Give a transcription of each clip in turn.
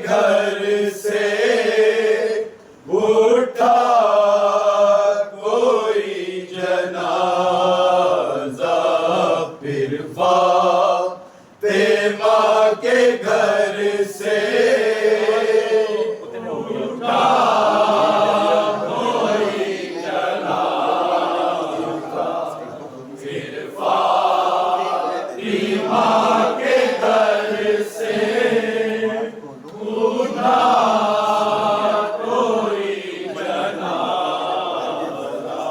घर से उठा कोई जनाजा, फिर फातिमा के घर से उठा कोई जनाजा, फिर फातिमा के घर से उठा कोई जनाजा,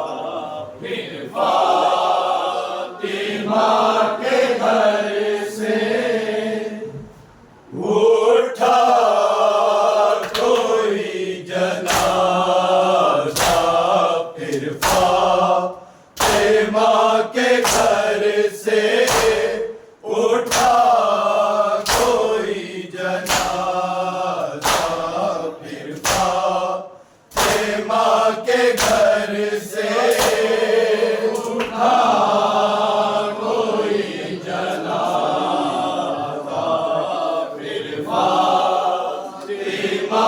फिर फातिमा के घर से उठा कोई जनाजा, फिर फातिमा के घर से उठा कोई जनाजा, फिर फातिमा के घर से उठा कोई जनाजा, फिर फातिमा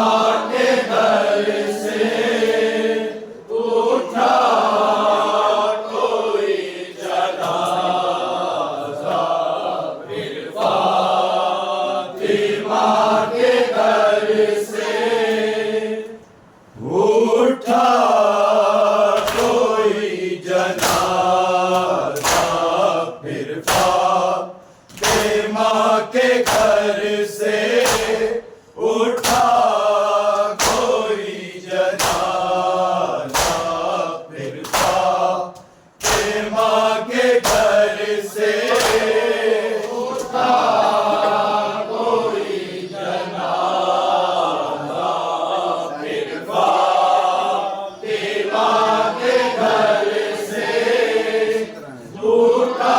के घर से उठा कोई जनाजा, फिर फातिमा के घर से उठा कोई जनाजा, फिर फातिमा के घर से उठा कोई जनाजा, फिर फातिमा के घर से उठा कोई जनाजा, फिर फातिमा के घर से उठा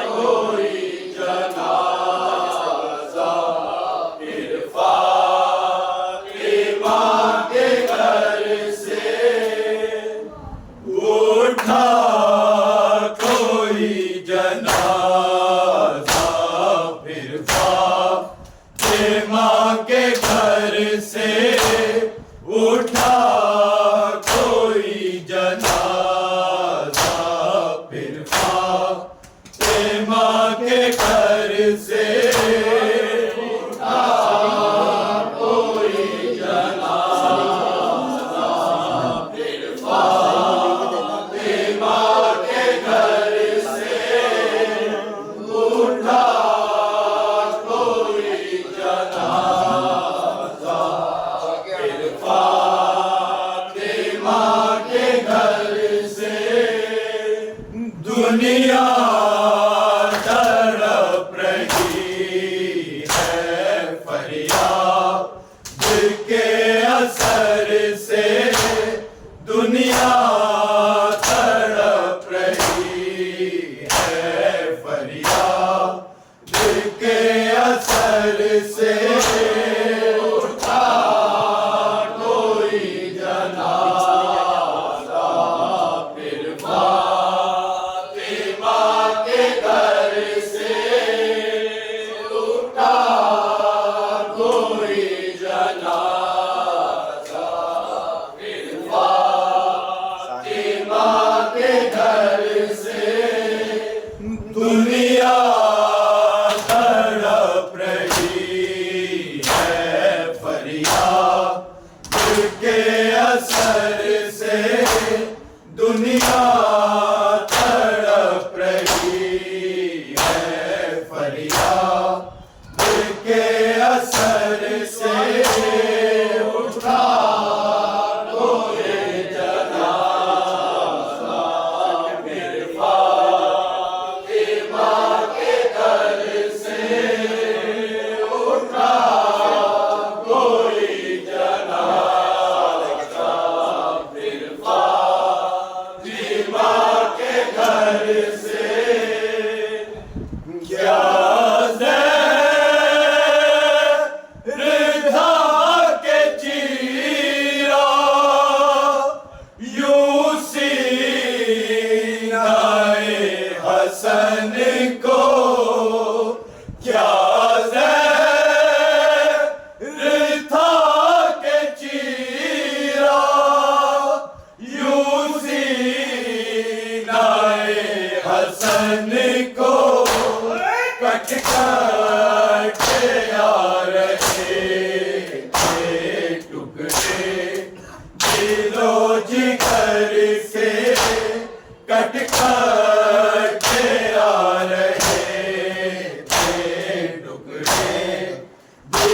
कोई जनाजा, फिर फातिमा के घर से उठा कोई जनाजा, फिर फातिमा के घर से उठा कोई जनाजा, फिर फातिमा के घर से उठा कोई जनाजा, फिर फातिमा के घर से उठा कोई जनाजा, फिर फातिमा के घर से दुनिया तड़प रही है, फरियाद के असर से दुनिया तड़प रही है, फरियाद के असर से उठा कोई जनाजा, फिर फातिमा के घर से उठा कोई जनाजा, फिर फातिमा के घर से दुनिया तड़प रही है, फरियाद के असर से दुनिया तड़प रही है, फरियाद के असर से उठा कोई जनाजा, फिर फातिमा के घर से उठा कोई जनाजा, फिर फातिमा के घर से क्या ज़हर था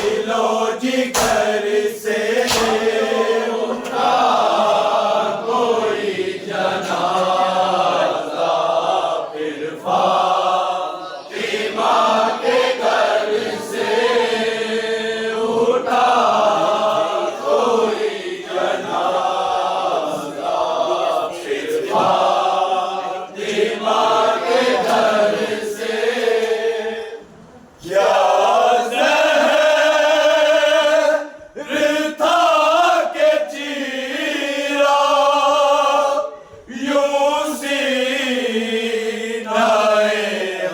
दिलो जिगर से उठा कोई जनाजा, फिर फातिमा के घर से उठा कोई जनाजा, फिर फातिमा के घर से क्या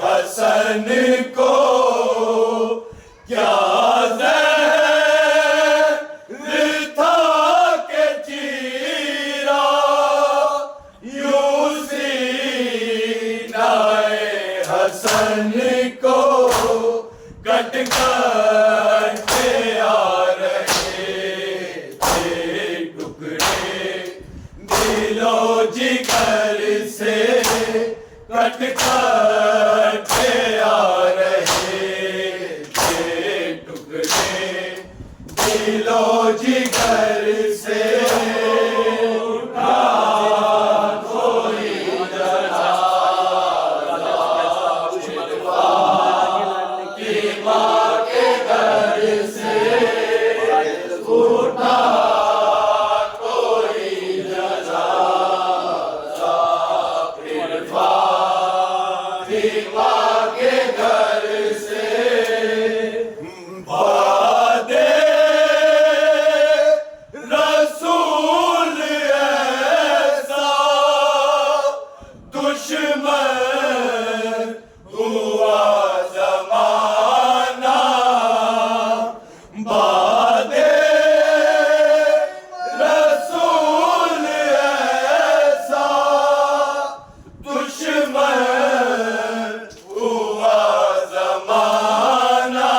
हसन को क्या ज़हर था के चीरा, यूं सीनाए हसन को कट करते आ रहे थे टुकड़े, दिलो जिगर से कट करते आ रहे थे टुकड़े, दिलो जिगर से उठा कोई जनाजा, फिर फातिमा के घर से उठा कोई जनाजा, फिर फातिमा के घर से बादे रसूल ऐसा दुश्मन हुआ ज़माना, बादे रसूल ऐसा दुश्मन हुआ ज़माना,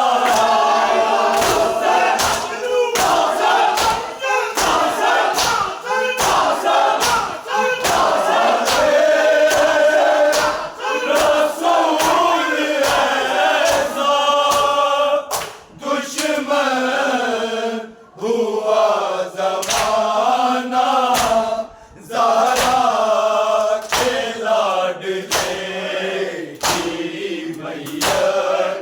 रसूल ऐसा दुश्मन हुआ ज़माना, ज़हरा के लाडले की मैयत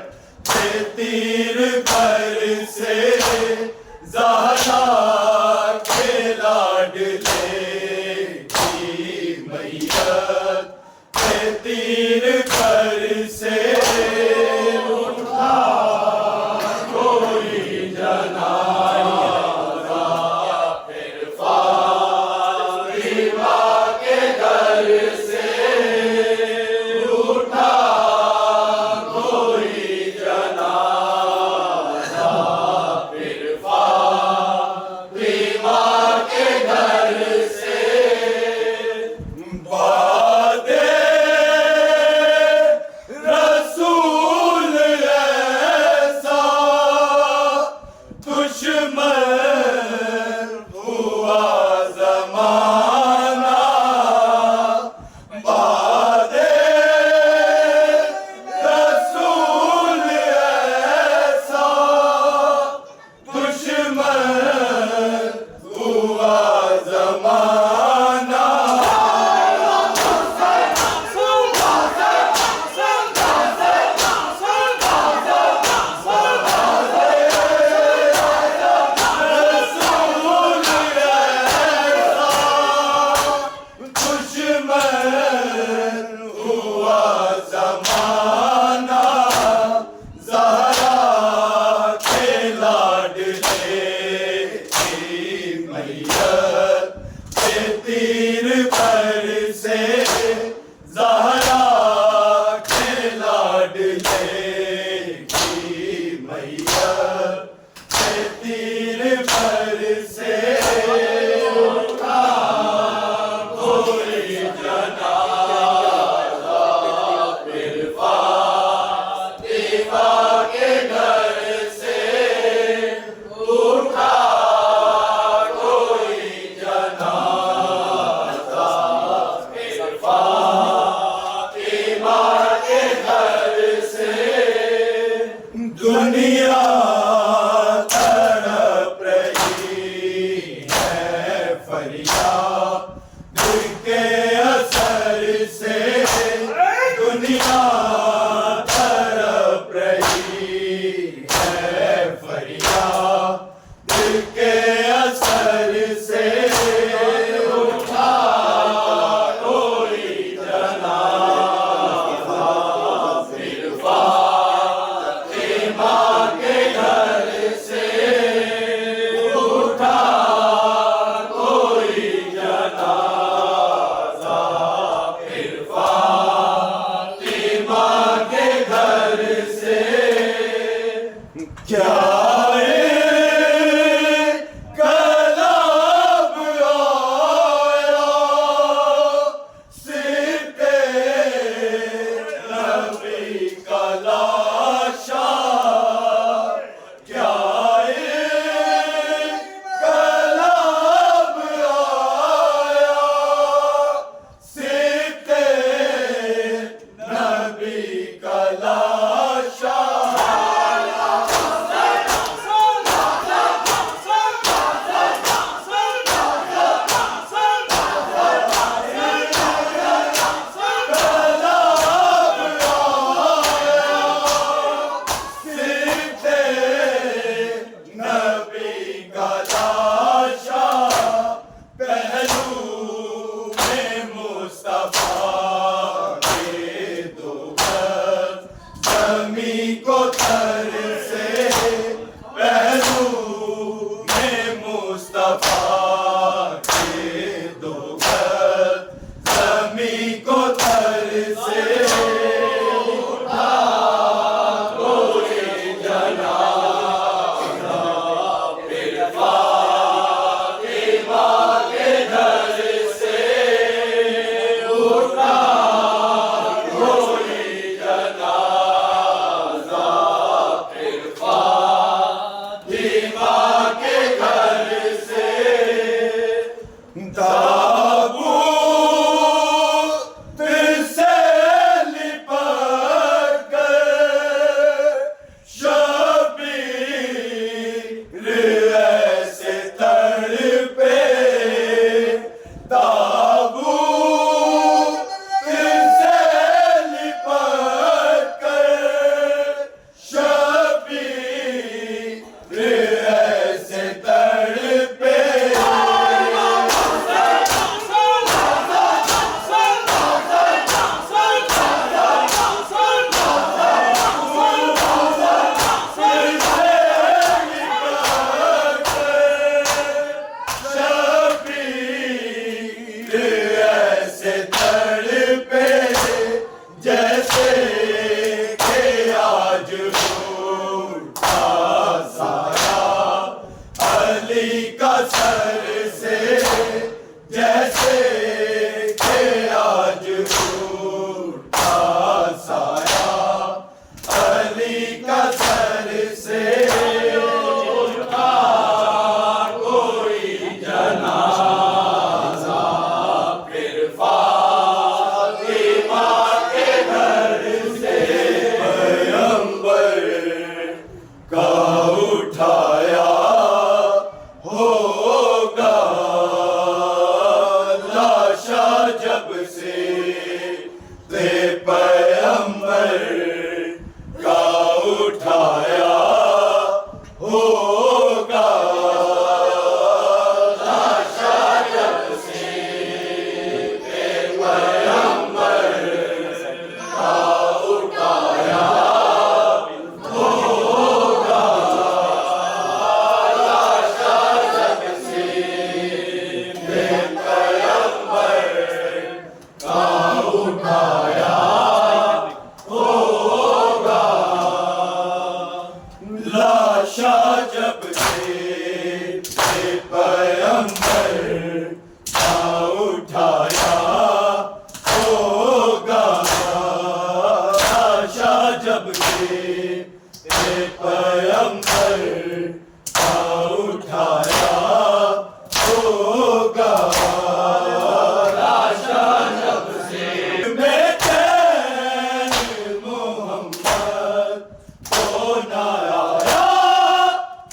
से तीर पर से, ज़हरा के लाडले की मैयत से तीर पर से उठा कोई जनाजा, फिर फातिमा के घर से उठा कोई जनाजा, फिर फातिमा के घर से बादे रसूल ऐसा अली का सर से जैसे के आज उठा साया, अली का सर से उठा कोई जनाजा, फिर फातिमा के घर से पैगंबर का उठाया होगा लाशा जब से ते पैगंबर का उठाया होगा लाशा जब से ते पैगंबर का उठाया होगा लाशा जब से ते पैगंबर का उठाया होगा, लाशा जब से ते पैगंबर का उठाया होगा, लाशा जब से ते पैगंबर का उठाया होगा, लाशा जब से बेटे मोहम्मद को न आया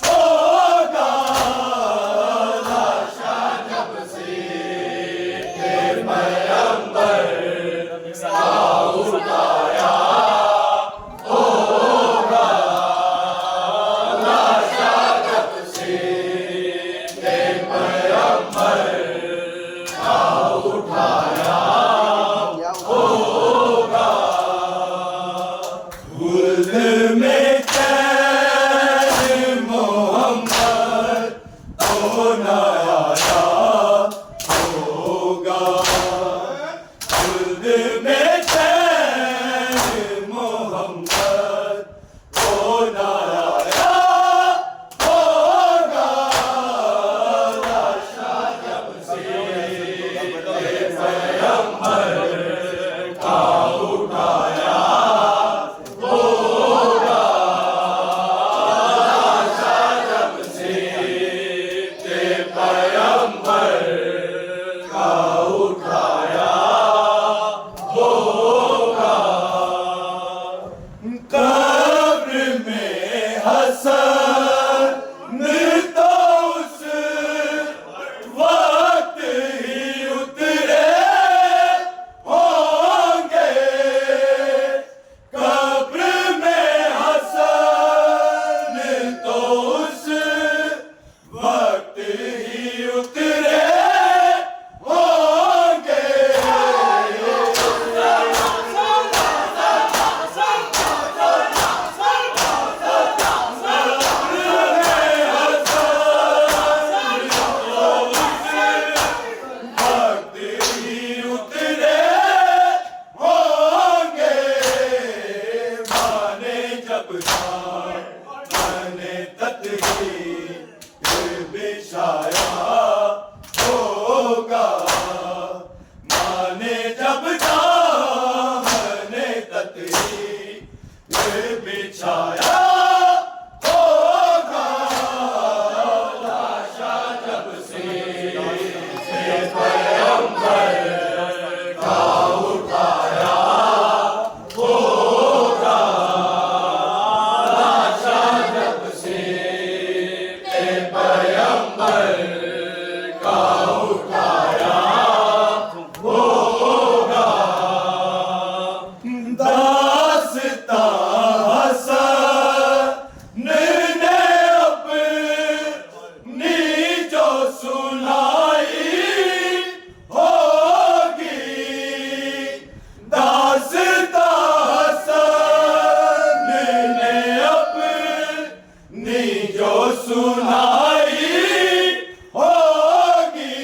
होगा, लाशा जब से ते पैगंबर का उठाया होगा, लाशा जब से ते पैगंबर का उठाया होगा, खुद में चैन मोहम्मद को न आया होगा, खुद में चैन मोहम्मद को न आया होगा, लाशा जब से पैगंबर का उठाया होगा, लाशा जब से ते पैगंबर का उठाया होगा, कब्र में हसन तो उस वक्त ही उतरे होंगे, कब्र में हसन तो उस वक्त ही उतरे होंगे, वक्त ही उतरे होंगे, माने जब मैंने तदहीर बिछाया होगा, माने जब मैंने तदहीर बिछाया होगा, लाशा जब से पैगंबर का उठाया होगा, लाशा जब से पैगंबर का उठाया होगा, दास्तां हसन ने अपनी जो सुनाई होगी, दास्तां हसन ने अपनी जो सुनाई होगी,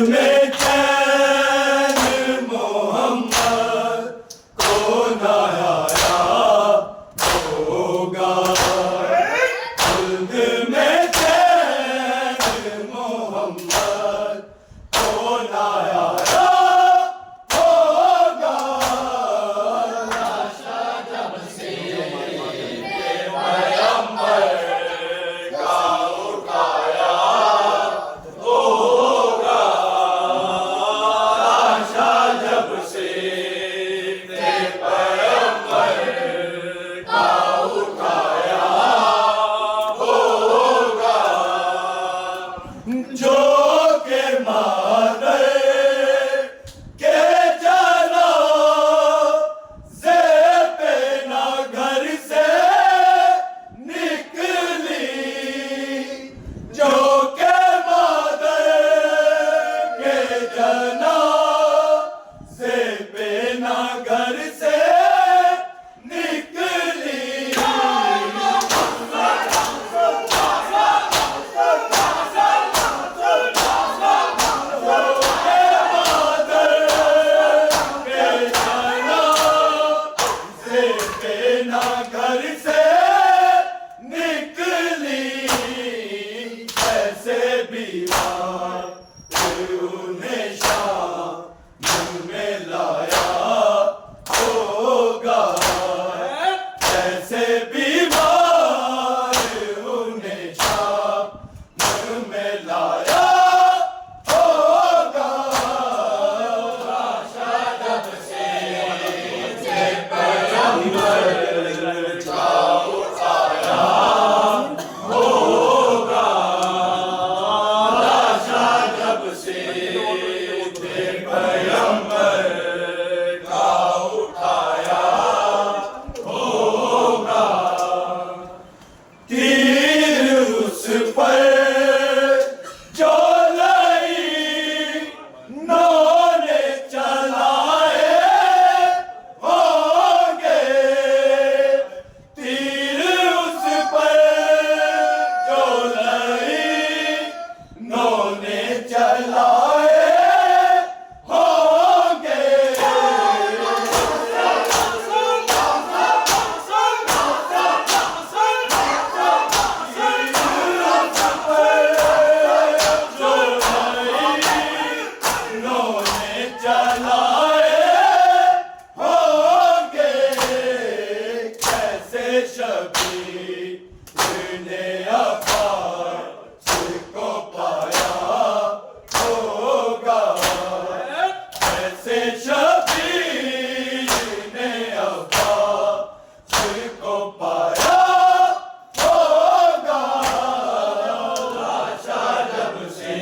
में चैन मोहम्मद को न आया होगा। खुल्द में चैन मोहम्मद को न आया होगा। लाशा जब से पैगंबर का उठाया होगा। लाशा जब से पैगंबर का उठाया होगा। जो के मादर के जना से पे ना घर से निकली। जो के मादर के जना से पे ना घर से निकली। ना घर से निकली। ऐसे बीमार उन्हें शाम में लाया होगा। ऐसे बीमार उन्हें शाम में लाया होगा। लाशा जब से पैगंबर का उठाया होगा। लाशा जब से पैगंबर का उठाया होगा। तीर उस पर जो लाई नौने चलाए होंगे। तीर उस पर जो लाई नौने चलाए होंगे। जो लाई नौने चलाए होंगे। कैसे शबीर ने अब्बास को पाया होगा। कैसे शबीर ने अब्बास को पाया होगा। लाशा जब से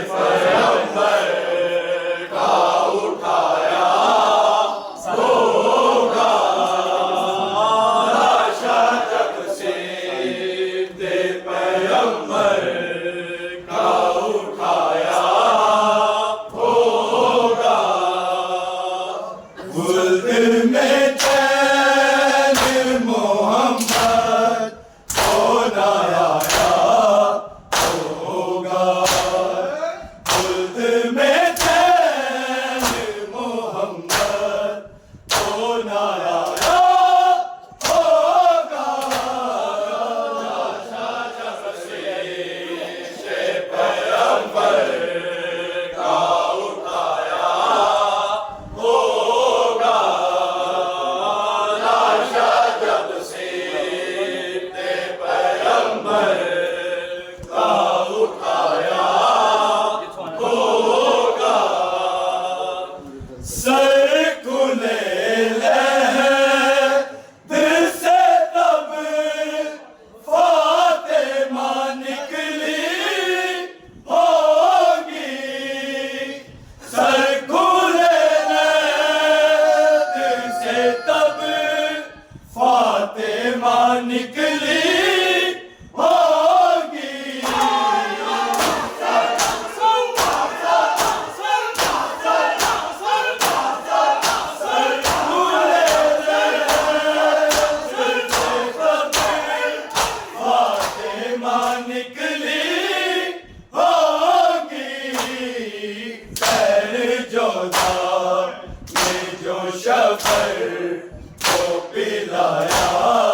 पैगंबर का उठाया होगा। लाशा जब से निकली होगी फातिमा निकली होगी सैर जोधा में जो शफर को पिलाया